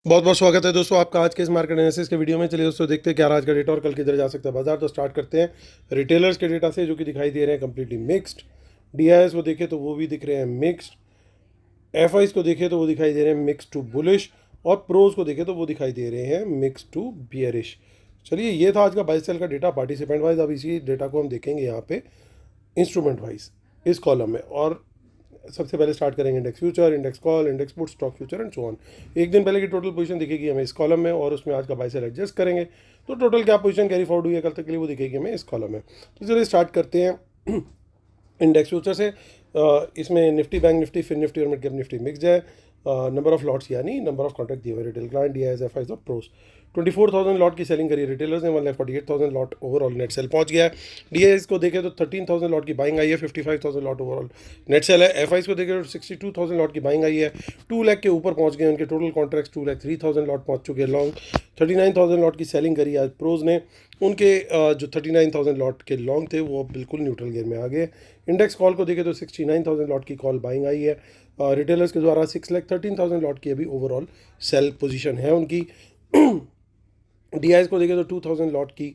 बहुत बहुत स्वागत है दोस्तों आपका आज के इस मार्केट एनालिसिस के वीडियो में। चलिए दोस्तों देखते हैं क्या आज का डेटा और कल किधर जा सकता है बाजार। तो स्टार्ट करते हैं रिटेलर्स के डेटा से, जो कि दिखाई दे रहे हैं कम्प्लीटली मिक्स्ड। डीआईएस को देखें तो वो भी दिख रहे हैं मिक्स्ड। एफआईस को देखें तो वो दिखाई दे रहे हैं मिक्स टू बुलिश, और प्रोज को देखें तो वो दिखाई दे रहे हैं मिक्स टू बियरिश। चलिए ये था आज का बाई सेल का डेटा पार्टिसिपेंट वाइज। अब इसी डेटा को हम देखेंगे यहाँ पे इंस्ट्रूमेंट वाइज इस कॉलम में। और सबसे पहले स्टार्ट करेंगे index future, index call, index put, stock future and so on. एक दिन पहले की टोटल पोजीशन दिखेगी हमें इस कॉलम में, और उसमें आज का बाई सेल एडजस्ट करेंगे तो टोटल क्या पोजीशन कैरी फॉरवर्ड हुई है कल तक के लिए वो दिखेगी हमें इस कॉलम में। तो चलिए स्टार्ट करते हैं इंडेक्स फ्यूचर से। इसमें निफ्टी, बैंक निफ्टी, फिन निफ्टी और मिड कैप निफ्टी मिक्सड है। नंबर ऑफ लॉट्स यानी नंबर ऑफ कॉन्ट्रैक्ट दिए हुए retail client, D S F I of pros. 24,000 lot की सेलिंग करी रिटेलर्स ने, 1,48,000 लॉट ओवरऑल नेट सेल पहुंच गया है। डीएस को देखें तो 13,000 लॉट की बाइंग आई है, 55,000 लॉट ओवरऑल नेट सेल है। एफ को देखें तो 62,000 लॉट की बाइंग आई है, 2 लाख के ऊपर पहुंच गए उनके टोटल कॉन्ट्रैक्ट्स, 2,03,000 लॉट पहुंच चुके हैं लॉन्ग। 39,000 लॉट की सेलिंग करी आज प्रोज ने। उनके जो 39,000 लॉट के लॉन्ग थे वो बिल्कुल न्यूट्रल गेयर में आ गए। इंडेक्स कॉल को देखें तो 69,000 लॉट की कॉल बाइंग आई है। रिटेलर्स के द्वारा 6,13,000 लॉट की अभी ओवरऑल सेल पोजीशन है उनकी। डीआईएस को देखें तो 2,000 लॉट की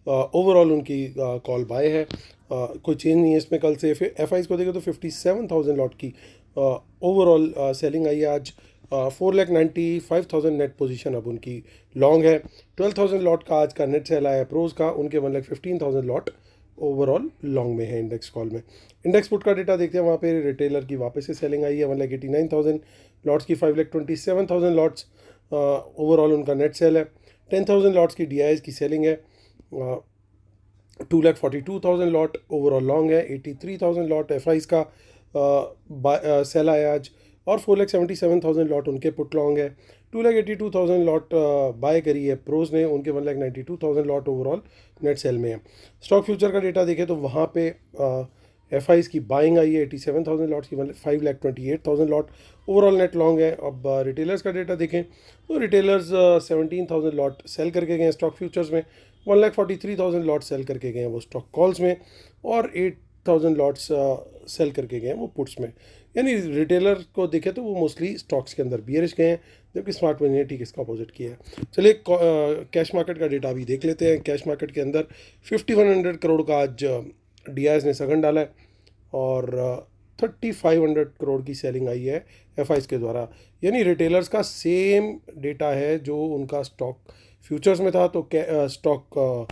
ओवरऑल उनकी कॉल बाय है। कोई चेंज नहीं है इसमें कल से। फिर एफ को देखें तो 57,000 लॉट की ओवरऑल सेलिंग आई है आज। 4,95,000 नेट पोजीशन अब उनकी लॉन्ग है। 12,000 लॉट का आज का नेट सेल आया प्रोज का, उनके 1,15,000 लॉट ओवरऑल लॉन्ग में है इंडेक्स कॉल में। इंडेक्स पुट का डेटा देखते हैं, वहाँ पे रिटेलर की वापस से सेलिंग आई है 1,89,000 लॉट्स की, 5,27,000 लॉट्स ओवरऑल उनका नेट सेल है। 10,000 लॉट्स की डी की सेलिंग है। 2,42,000 लॉट ओवरऑल लॉन्ग है। 83,000 लॉट एफ का सेल आया आज, और 4,77,000 लॉट उनके पुट लॉन्ग है। 2,82,000 लॉट बाय करी है प्रोज ने, उनके 1,92,000 लॉट ओवरऑल नेट सेल में है। स्टॉक फ्यूचर का डेटा देखें तो वहाँ पे एफ की बाइंग आई है 87,000 लॉट्स की, 5,28,000 लॉट ओवरऑल नेट लॉन्ग है। अब रिटेलर्स का डेटा देखें तो रिटेलर्स 17,000 लॉट सेल करके गए हैं स्टॉक फ्यूचर्स में, 1,43,000 लॉट सेल करके गए हैं वो स्टॉक कॉल्स में, और 8,000 लॉट्स सेल करके गए हैं वो पुट्स में। यानी रिटेलर को देखें तो वो मोस्टली स्टॉक्स के अंदर बियरिश गए हैं, जबकि स्मार्ट मनी ने ठीक इसका अपोजिट किया है। चलिए कैश मार्केट का डेटा भी देख लेते हैं। कैश मार्केट के अंदर 5,100 करोड़ का आज डीआईएस ने सघन डाला है, और 3,500 करोड़ की सेलिंग आई है एफ के द्वारा। यानी रिटेलर्स का सेम डेटा है जो उनका स्टॉक फ्यूचर्स में था, तो स्टॉक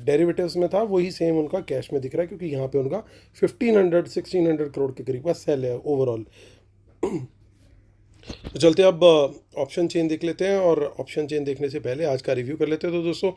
डेरिवेटिव्स में था, वही सेम उनका कैश में दिख रहा है, क्योंकि यहाँ पे उनका 1,500-1,600 करोड़ के करीब का सेल है ओवरऑल। तो चलते अब ऑप्शन चेन देख लेते हैं, और ऑप्शन चेन देखने से पहले आज का रिव्यू कर लेते हैं। तो दोस्तों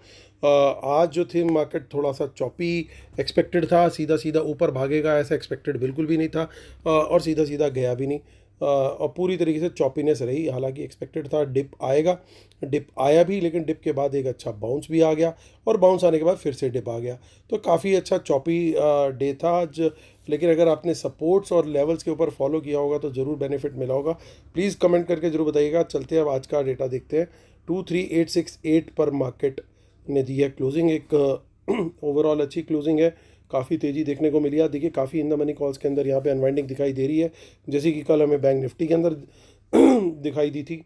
आज जो थी मार्केट थोड़ा सा चॉपी एक्सपेक्टेड था, सीधा सीधा ऊपर भागेगा ऐसा एक्सपेक्टेड बिल्कुल भी नहीं था, और सीधा सीधा गया भी नहीं। और पूरी तरीके से चॉपीनेस रही। हालांकि एक्सपेक्टेड था डिप आएगा, डिप आया भी, लेकिन डिप के बाद एक अच्छा बाउंस भी आ गया, और बाउंस आने के बाद फिर से डिप आ गया। तो काफ़ी अच्छा चॉपी डे था आज। लेकिन अगर आपने सपोर्ट्स और लेवल्स के ऊपर फॉलो किया होगा तो ज़रूर बेनिफिट मिला होगा। प्लीज़ कमेंट करके ज़रूर बताइएगा। चलते हैं अब आज का डेटा देखते हैं। 23,868 पर मार्केट ने दी है क्लोजिंग। एक ओवरऑल अच्छी क्लोजिंग है, काफ़ी तेज़ी देखने को मिली है। देखिए काफ़ी इन द मनी कॉल्स के अंदर यहाँ पे अनवाइंडिंग दिखाई दे रही है, जैसे कि कल हमें बैंक निफ्टी के अंदर दिखाई दी थी।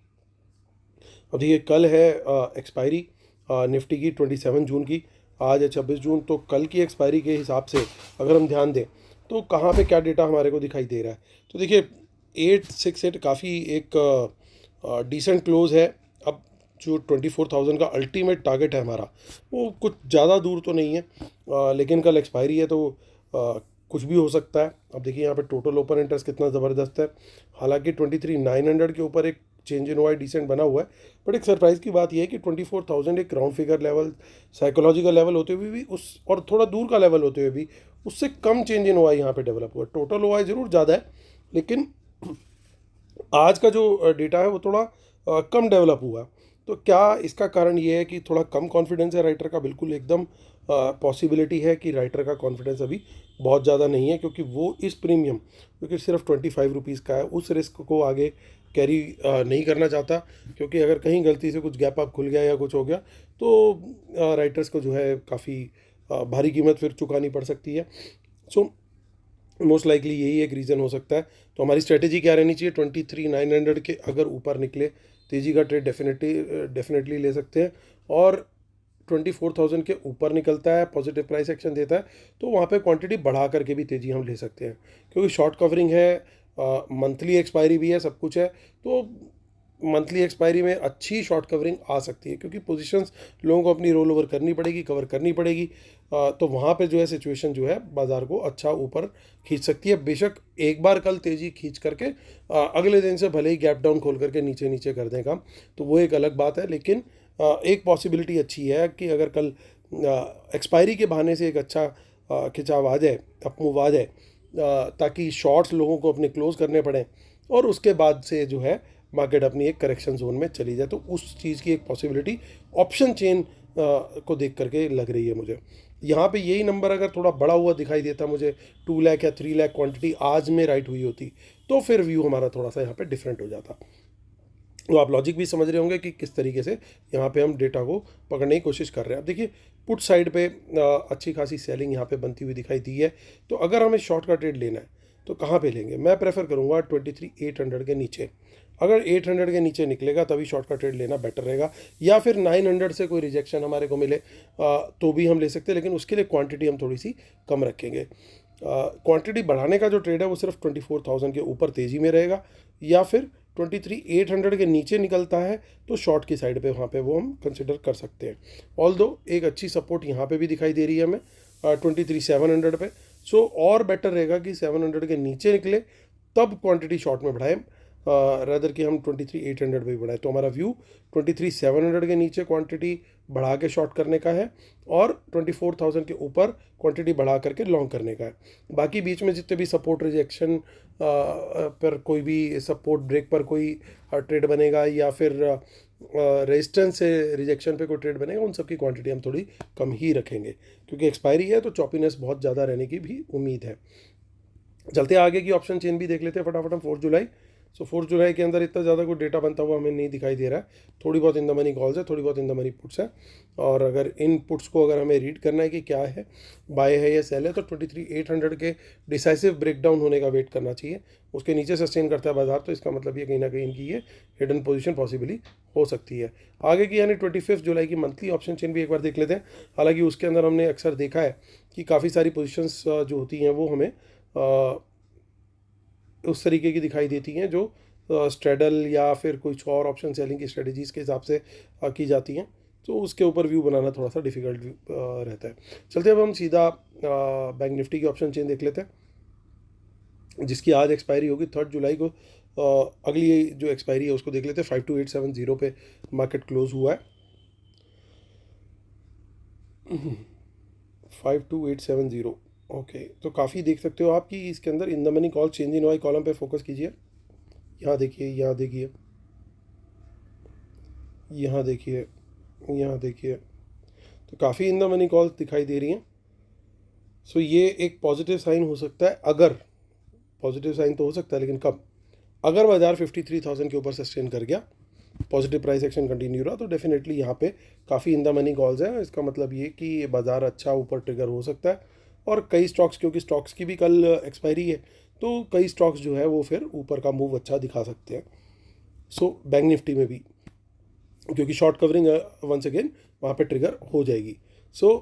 अब देखिए कल है एक्सपायरी निफ्टी की 27 जून की, आज है 26 जून। तो कल की एक्सपायरी के हिसाब से अगर हम ध्यान दें तो कहाँ पे क्या डेटा हमारे को दिखाई दे रहा है। तो देखिए 868 काफ़ी एक डिसेंट क्लोज है। अब जो 24,000 का अल्टीमेट टारगेट है हमारा, वो कुछ ज़्यादा दूर तो नहीं है, लेकिन कल एक्सपायरी है तो कुछ भी हो सकता है। अब देखिए यहाँ पे टोटल ओपन इंटरेस्ट कितना ज़बरदस्त है। हालांकि 23,900 के ऊपर एक चेंज इन हुआ है, डिसेंट बना हुआ है, बट एक सरप्राइज़ की बात यह है कि 24,000 एक round figure level, psychological level होते हुए भी उस, और थोड़ा दूर का लेवल होते हुए भी उससे कम चेंज इन हुआ यहाँ पे डेवलप हुआ। टोटल हुआ है ज़रूर ज़्यादा है, लेकिन आज का जो डेटा है वो थोड़ा कम डेवलप हुआ। तो क्या इसका कारण ये है कि थोड़ा कम कॉन्फिडेंस है राइटर का? बिल्कुल एकदम पॉसिबिलिटी है कि राइटर का कॉन्फिडेंस अभी बहुत ज़्यादा नहीं है, क्योंकि वो इस प्रीमियम, क्योंकि सिर्फ 25 रुपीज़ का है, उस रिस्क को आगे कैरी नहीं करना चाहता। क्योंकि अगर कहीं गलती से कुछ गैप अप खुल गया या कुछ हो गया तो राइटर्स को जो है काफ़ी भारी कीमत फिर चुकानी पड़ सकती है। सो मोस्ट लाइकली यही एक रीज़न हो सकता है। तो हमारी स्ट्रेटेजी क्या रहनी चाहिए? 23,900 के अगर ऊपर निकले तेज़ी का ट्रेड डेफिनेटली ले सकते हैं। और 24,000 के ऊपर निकलता है, पॉजिटिव प्राइस एक्शन देता है, तो वहाँ पे क्वांटिटी बढ़ा करके भी तेज़ी हम ले सकते हैं, क्योंकि शॉर्ट कवरिंग है, मंथली एक्सपायरी भी है, सब कुछ है। तो मंथली एक्सपायरी में अच्छी शॉर्ट कवरिंग आ सकती है, क्योंकि पोजीशंस लोगों को अपनी रोल ओवर करनी पड़ेगी, कवर करनी पड़ेगी। तो वहाँ पे जो है सिचुएशन जो है बाज़ार को अच्छा ऊपर खींच सकती है। बेशक एक बार कल तेज़ी खींच करके अगले दिन से भले ही गैप डाउन खोल करके नीचे नीचे कर दें काम, तो वो एक अलग बात है। लेकिन एक पॉसिबिलिटी अच्छी है कि अगर कल एक्सपायरी के बहाने से एक अच्छा खिंचाव आ जाए, अपमूव आ जाए, ताकि शॉर्ट्स लोगों को अपने क्लोज करने पड़ें, और उसके बाद से जो है मार्केट अपनी एक करेक्शन जोन में चली जाए, तो उस चीज़ की एक पॉसिबिलिटी ऑप्शन चेन को देख करके लग रही है मुझे। यहाँ पे यही नंबर अगर थोड़ा बड़ा हुआ दिखाई देता मुझे, 2 लाख या 3 लाख क्वांटिटी आज में राइट हुई होती, तो फिर व्यू हमारा थोड़ा सा यहाँ पे डिफरेंट हो जाता। तो आप लॉजिक भी समझ रहे होंगे कि किस तरीके से यहाँ पे हम डेटा को पकड़ने की कोशिश कर रहे हैं। अब देखिए पुट साइड पे अच्छी खासी सेलिंग यहाँ पे बनती हुई दिखाई दी है। तो अगर हमें शॉर्ट का ट्रेड लेना है तो कहाँ पे लेंगे? मैं प्रेफर करूँगा 23,800 के नीचे। अगर 800 के नीचे निकलेगा तभी शॉर्ट का ट्रेड लेना बेटर रहेगा, या फिर 900 से कोई रिजेक्शन हमारे को मिले तो भी हम ले सकते हैं, लेकिन उसके लिए क्वांटिटी हम थोड़ी सी कम रखेंगे। क्वांटिटी बढ़ाने का जो ट्रेड है वो सिर्फ 24,000 के ऊपर तेज़ी में रहेगा, या फिर 23,800 के नीचे निकलता है तो शॉर्ट की साइड पे वहाँ पे वो हम कंसिडर कर सकते हैं। ऑल्दो एक अच्छी सपोर्ट यहाँ पे भी दिखाई दे रही है हमें 23,700 पे। सो और बेटर रहेगा कि 700 के नीचे निकले तब क्वांटिटी शॉर्ट में बढ़ाएं, रदर कि हम 23,800 पे भी बढ़ाएं। तो हमारा व्यू 23,700 के नीचे क्वांटिटी बढ़ा के शॉर्ट करने का है, और 24,000 के ऊपर क्वांटिटी बढ़ा करके लॉन्ग करने का है। बाकी बीच में जितने भी सपोर्ट रिजेक्शन पर कोई भी सपोर्ट ब्रेक पर कोई ट्रेड बनेगा, या फिर रेजिस्टेंस से रिजेक्शन पे कोई ट्रेड बनेगा, उन सब की क्वांटिटी हम थोड़ी कम ही रखेंगे, क्योंकि एक्सपायरी है तो चॉपीनेस बहुत ज़्यादा रहने की भी उम्मीद है। चलते आगे की ऑप्शन चेन भी देख लेते हैं फटाफट हम। 4 जुलाई, सो 4 जुलाई के अंदर इतना ज़्यादा कोई डेटा बनता हुआ हमें नहीं दिखाई दे रहा है। थोड़ी बहुत इन द मनी कॉल्स है, थोड़ी बहुत इन द मनी पुट्स है, और अगर इन पुट्स को अगर हमें रीड करना है कि क्या है, बाय है या सेल है, तो 23,800 के डिसाइसिव ब्रेकडाउन होने का वेट करना चाहिए। उसके नीचे सस्टेन करता है बाजार, तो इसका मतलब ये कहीं ना कहीं इनकी ये हिडन पोजीशन पॉसिबली हो सकती है। आगे की यानी 25 जुलाई की मंथली ऑप्शन चेन भी एक बार देख लेते हैं। हालांकि उसके अंदर हमने अक्सर देखा है कि काफ़ी सारी पोजिशंस जो होती हैं वो हमें उस तरीके की दिखाई देती हैं जो स्ट्रेडल या फिर कुछ और ऑप्शन सेलिंग की स्ट्रेटजीज़ के हिसाब से की जाती हैं, तो उसके ऊपर व्यू बनाना थोड़ा सा डिफिकल्ट रहता है। चलते अब हम सीधा बैंक निफ्टी की ऑप्शन चेन देख लेते हैं, जिसकी आज एक्सपायरी होगी 3 जुलाई को। अगली जो एक्सपायरी है उसको देख लेते हैं। 52,870 पे मार्केट क्लोज हुआ है। 52,870, ओके। तो काफ़ी देख सकते हो आप कि इसके अंदर in the money call change in Y column पे फोकस कीजिए। यहाँ देखिए, यहाँ देखिए, यहाँ देखिए, यहाँ देखिए, तो काफ़ी इन द मनी कॉल्स दिखाई दे रही हैं। सो ये एक पॉजिटिव साइन हो सकता है। अगर पॉजिटिव साइन तो हो सकता है, लेकिन कब? अगर बाजार 53,000 के ऊपर सस्टेन कर गया, पॉजिटिव प्राइस एक्शन कंटिन्यू रहा, तो डेफिनेटली यहाँ पे काफ़ी इन द मनी कॉल्स हैं। इसका मतलब ये कि ये बाज़ार अच्छा ऊपर ट्रिगर हो सकता है, और कई स्टॉक्स, क्योंकि स्टॉक्स की भी कल एक्सपायरी है, तो कई स्टॉक्स जो है वो फिर ऊपर का मूव अच्छा दिखा सकते हैं। सो बैंक निफ्टी में भी, क्योंकि शॉर्ट कवरिंग वंस अगेन वहाँ पे ट्रिगर हो जाएगी। सो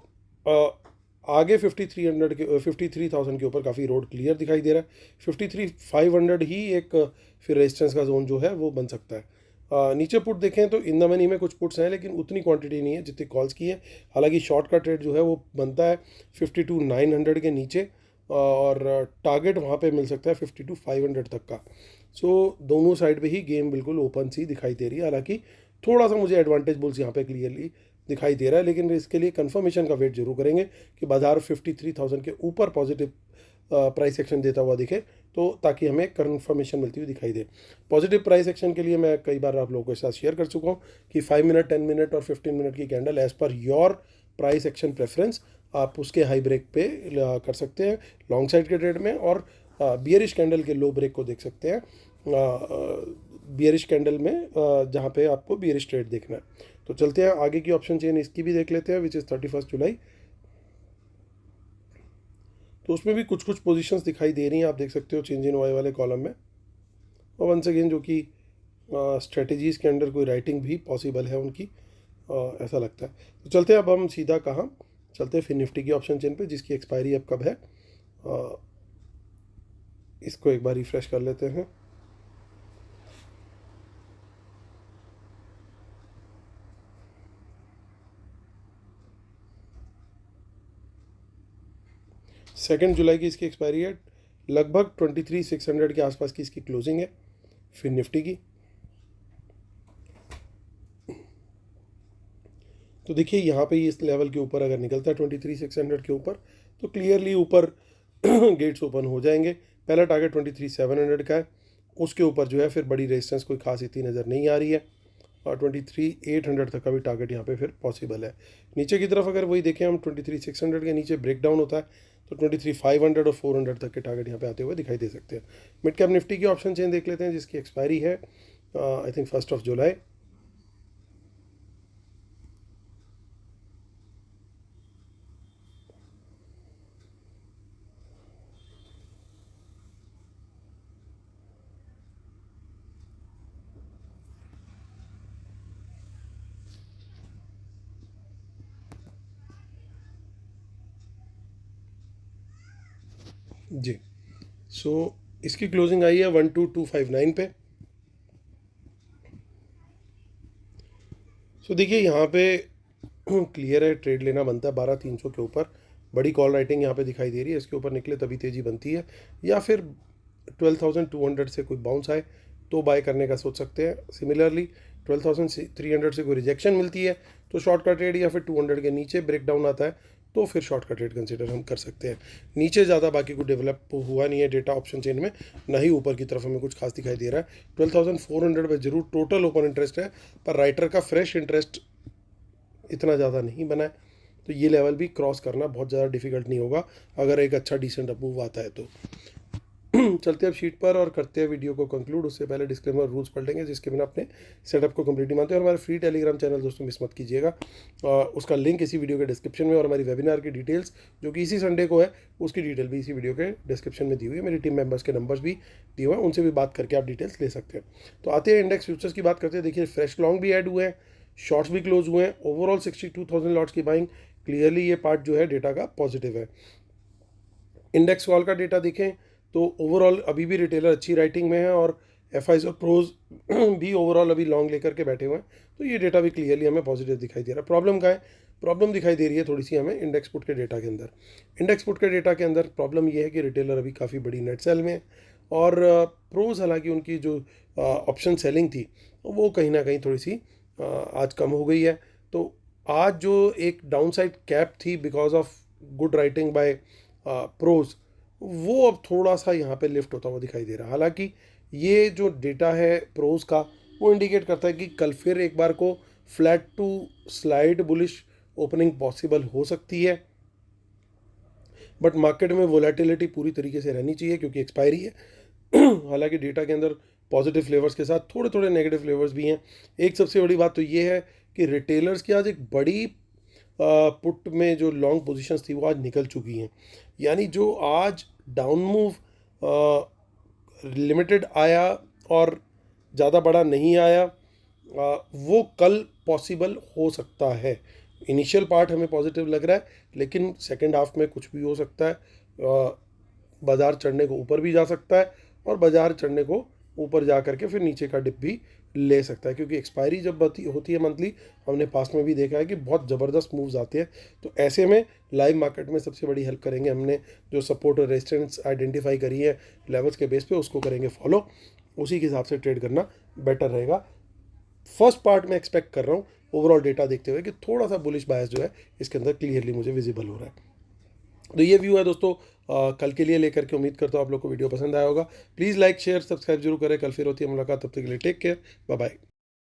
आगे 5300 के 53,000 के ऊपर काफ़ी रोड क्लियर दिखाई दे रहा है। 53,500 ही एक फिर रेजिस्टेंस का जोन जो है वो बन सकता है। नीचे पुट देखें तो इन द मनी में कुछ पुट्स हैं, लेकिन उतनी क्वांटिटी नहीं है जितनी कॉल्स की है। हालांकि शॉर्ट का ट्रेड जो है वो बनता है 52,900 के नीचे, और टारगेट वहाँ पे मिल सकता है 52,500 तक का। सो दोनों साइड पे ही गेम बिल्कुल ओपन सी दिखाई दे रही है। हालांकि थोड़ा सा मुझे एडवांटेज बुल्स यहाँ पे क्लियरली दिखाई दे रहा है, लेकिन इसके लिए कंफर्मेशन का वेट जरूर करेंगे कि बाजार 53,000 के ऊपर पॉजिटिव प्राइस एक्शन देता हुआ दिखे, तो ताकि हमें कंफर्मेशन मिलती हुई दिखाई दे। पॉजिटिव प्राइस एक्शन के लिए मैं कई बार आप लोगों के साथ शेयर कर चुका हूँ कि 5 मिनट, 10 मिनट और 15 मिनट की candle as per your price action preference आप उसके हाई ब्रेक पे कर सकते हैं लॉन्ग साइड के ट्रेड में, और बियरिश कैंडल के लो ब्रेक को देख सकते हैं बियरिश कैंडल में, जहाँ पे आपको बियरिश ट्रेड देखना है। तो चलते हैं आगे की ऑप्शन चेन, इसकी भी देख लेते हैं, विच इज़ 31 जुलाई। तो उसमें भी कुछ कुछ पोजीशंस दिखाई दे रही हैं, आप देख सकते हो चेंज इन वाई वाले कॉलम में, और वंस अगेन जो कि स्ट्रेटजीज़ के अंडर कोई राइटिंग भी पॉसिबल है उनकी, ऐसा लगता है। तो चलते हैं अब हम सीधा कहाँ चलते हैं, फिर निफ्टी की ऑप्शन चेन पे जिसकी एक्सपायरी अब कब है। इसको एक बार रिफ्रेश कर लेते हैं। सेकेंड जुलाई की इसकी एक्सपायरी है, लगभग 23,600 के आसपास की इसकी क्लोजिंग है। फिर निफ्टी की तो देखिए यहाँ पे इस लेवल के ऊपर अगर निकलता है 23,600 के ऊपर तो क्लियरली ऊपर गेट्स ओपन हो जाएंगे। पहला टारगेट 23,700 का है, उसके ऊपर जो है फिर बड़ी रेजिस्टेंस कोई खास इतनी नज़र नहीं आ रही है, और 23,800 तक का भी टारगेट यहाँ पे फिर पॉसिबल है। नीचे की तरफ अगर वही देखें हम 23,600 के नीचे ब्रेक डाउन होता है तो 23,500 और 400 तक के टारगेट यहाँ पे आते हुए दिखाई दे सकते हैं। मिड कैप निफ्टी की ऑप्शन चेन देख लेते हैं जिसकी एक्सपायरी है आई थिंक 1 जुलाई। जी सो इसकी क्लोजिंग आई है 12,259 पे। सो देखिए यहाँ पे क्लियर है, ट्रेड लेना बनता है 12,300 के ऊपर। बड़ी कॉल राइटिंग यहाँ पे दिखाई दे रही है, इसके ऊपर निकले तभी तेज़ी बनती है, या फिर 12,200 से कोई बाउंस आए तो बाय करने का सोच सकते हैं। सिमिलरली 12,300 से कोई रिजेक्शन मिलती है तो शॉर्ट का ट्रेड, या फिर 200 के नीचे ब्रेक डाउन आता है तो फिर शॉर्ट का ट्रेड कंसिडर हम कर सकते हैं। नीचे ज़्यादा बाकी को डेवलप हुआ नहीं है डेटा ऑप्शन चेन में, ना ही ऊपर की तरफ हमें कुछ खास दिखाई दे रहा है। 12,400 पे जरूर टोटल ओपन इंटरेस्ट है, पर राइटर का फ्रेश इंटरेस्ट इतना ज़्यादा नहीं बना है, तो ये लेवल भी क्रॉस करना बहुत ज़्यादा डिफिकल्ट नहीं होगा अगर एक अच्छा डिसेंट अप्रूव आता है तो। चलते हैं अब शीट पर और करते हैं वीडियो को कंक्लूड। उससे पहले डिस्क्लेमर रूल्स पढ़ लेंगे जिसके बिना अपने सेटअप को कंप्लीट नहीं मानते। और हमारे फ्री टेलीग्राम चैनल दोस्तों मिस मत कीजिएगा, उसका लिंक इसी वीडियो के डिस्क्रिप्शन में, और हमारी वेबिनार की डिटेल्स जो कि इसी संडे को है उसकी डिटेल भी इसी वीडियो के डिस्क्रिप्शन में दी हुई है। मेरी टीम मेंबर्स के नंबर्स भी दिए हुए हैं, उनसे भी बात करके आप डिटेल्स ले सकते हैं। तो आते हैं इंडेक्स फ्यूचर्स की बात करते हैं। देखिए फ्रेश लॉन्ग भी ऐड हुए हैं, शॉर्ट्स भी क्लोज हुए हैं। ओवरऑल 62,000 लॉट्स की बाइंग, क्लियरली ये पार्ट जो है डेटा का पॉजिटिव है। इंडेक्स कॉल का डेटा देखें तो ओवरऑल अभी भी रिटेलर अच्छी राइटिंग में है, और एफआईज और प्रोज भी ओवरऑल अभी लॉन्ग लेकर के बैठे हुए हैं, तो ये डेटा भी क्लियरली हमें पॉजिटिव दिखाई दे रहा है। प्रॉब्लम का है, प्रॉब्लम दिखाई दे रही है थोड़ी सी हमें इंडेक्स पुट के डेटा के अंदर। इंडेक्स पुट के डेटा के अंदर प्रॉब्लम ये है कि रिटेलर अभी काफ़ी बड़ी नेट सेल में है, और प्रोज हालांकि उनकी जो ऑप्शन सेलिंग थी वो कहीं ना कहीं थोड़ी सी आज कम हो गई है। तो आज जो एक डाउन साइड कैप थी because of good writing by pros, वो अब थोड़ा सा यहाँ पे लिफ्ट होता हुआ दिखाई दे रहा है। हालांकि ये जो डेटा है प्रोज का वो इंडिकेट करता है कि कल फिर एक बार को flat to slight bullish opening possible हो सकती है, बट मार्केट में वोलेटिलिटी पूरी तरीके से रहनी चाहिए क्योंकि एक्सपायरी है। हालांकि डेटा के अंदर पॉजिटिव फ्लेवर्स के साथ थोड़े थोड़े नेगेटिव फ्लेवर्स भी हैं। एक सबसे बड़ी बात तो ये है कि रिटेलर्स की आज एक बड़ी पुट में जो लॉन्ग पोजीशंस थी वो आज निकल चुकी हैं, यानी जो आज डाउन मूव लिमिटेड आया और ज़्यादा बड़ा नहीं आया, वो कल पॉसिबल हो सकता है। इनिशियल पार्ट हमें पॉजिटिव लग रहा है, लेकिन सेकेंड हाफ में कुछ भी हो सकता है। बाज़ार चढ़ने को ऊपर भी जा सकता है, और बाज़ार चढ़ने को ऊपर जा करके फिर नीचे का डिप भी ले सकता है, क्योंकि एक्सपायरी जब होती है मंथली, हमने पास्ट में भी देखा है कि बहुत ज़बरदस्त मूव्स आते हैं। तो ऐसे में लाइव मार्केट में सबसे बड़ी हेल्प करेंगे, हमने जो सपोर्ट और रेजिस्टेंस आइडेंटिफाई करी है लेवल्स के बेस पे, उसको करेंगे फॉलो, उसी के हिसाब से ट्रेड करना बेटर रहेगा। फर्स्ट पार्ट में एक्सपेक्ट कर रहा हूँ ओवरऑल डेटा देखते हुए कि थोड़ा सा बुलिश बायस जो है इसके अंदर क्लियरली मुझे विजिबल हो रहा है। तो ये व्यू है दोस्तों कल के लिए लेकर के। उम्मीद करता हूँ आप लोग को वीडियो पसंद आया होगा। प्लीज़ लाइक शेयर सब्सक्राइब जरूर करें। कल फिर होती है मुलाकात, तब तक के लिए टेक केयर, बाय बाय।